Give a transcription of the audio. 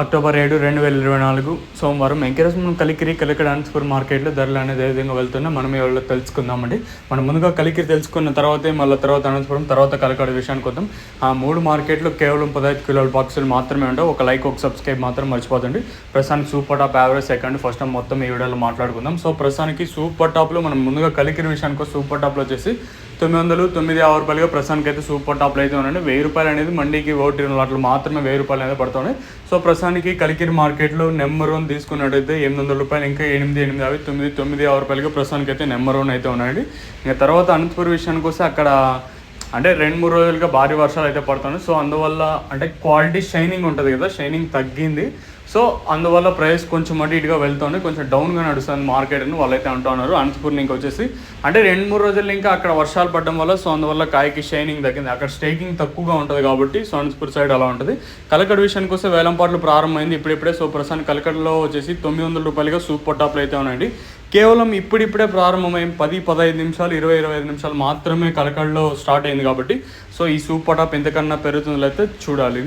October 7, 2024 సోమవారం ఈరోజు మనం కలికిరి అనంతపురం మార్కెట్లో ధరలు అనేది ఏ విధంగా వెళ్తున్నా మనం ఎవరో తెలుసుకుందామండి. మనం ముందుగా కలికిరి తెలుసుకున్న తర్వాతే మళ్ళీ తర్వాత అనంతపురం తర్వాత కలకడ విషయానికి వద్దాం. ఆ 3 మార్కెట్లు కేవలం 15 కిలోల బాక్సులు మాత్రమే ఉండవు. ఒక లైక్ ఒక సబ్స్క్రైబ్ మాత్రం మర్చిపోతండి. ప్రస్తుతానికి super top average second first time మొత్తం ఈ వీడియోలో మాట్లాడుకుందాం. సో ప్రస్తుతానికి సూపర్ టాప్లో మనం ముందుగా కలికిరి విషయానికి సూపర్ టాప్లో వచ్చేసి 909 రూపాయలుగా ప్రస్తుతానికి అయితే సూపర్ టాప్లో అయితే ఉన్నాయండి. 1000 రూపాయలు అనేది మండీకి ఓటి అట్లా మాత్రమే 1000 రూపాయలు అనేది పడుతున్నాయి. సో ప్రస్తుతానికి కలికిరి మార్కెట్లో నెంబర్ 1 తీసుకున్నట్టయితే 800 రూపాయలు, ఇంకా 8,9 రూపాయలుగా ప్రస్తుతానికి అయితే నెంబర్ 1 అయితే ఉన్నాయండి. ఇంకా తర్వాత అనంతపురం విషయానికి వస్తే అక్కడ అంటే 2-3 రోజులుగా భారీ వర్షాలు అయితే పడుతున్నాయి. సో అందువల్ల అంటే క్వాలిటీ షైనింగ్ ఉంటుంది కదా, షైనింగ్ తగ్గింది. సో అందువల్ల ప్రైస్ కొంచెం అటు ఇటుగా వెళ్తుంది, కొంచెం డౌన్గా నడుస్తుంది మార్కెట్ అని వాళ్ళైతే అంటున్నారు. అనంతపురం ఇంకా వచ్చేసి అంటే 2-3 రోజులు ఇంకా అక్కడ వర్షాలు పడడం వల్ల సో అందువల్ల కాయకి షైనింగ్ తగ్గింది, అక్కడ స్టేకింగ్ తక్కువగా ఉంటుంది కాబట్టి సో అనంతపురం సైడ్ అలా ఉంటుంది. కలకడ విషయానికి వస్తే వేలంపాట్లు ప్రారంభమైంది ఇప్పుడిప్పుడే. సో ప్రస్తుతానికి కలకడలో వచ్చేసి 900 రూపాయలుగా సూపర్ టాప్లు అయితే ఉన్నాయండి. కేవలం ఇప్పుడిప్పుడే ప్రారంభమైంది, 10-15 నిమిషాలు 20-25 నిమిషాలు మాత్రమే కలకడలో స్టార్ట్ అయింది కాబట్టి సో ఈ సూపర్ టాప్ ఎంతకన్నా పెరుగుతుందో అయితే చూడాలి.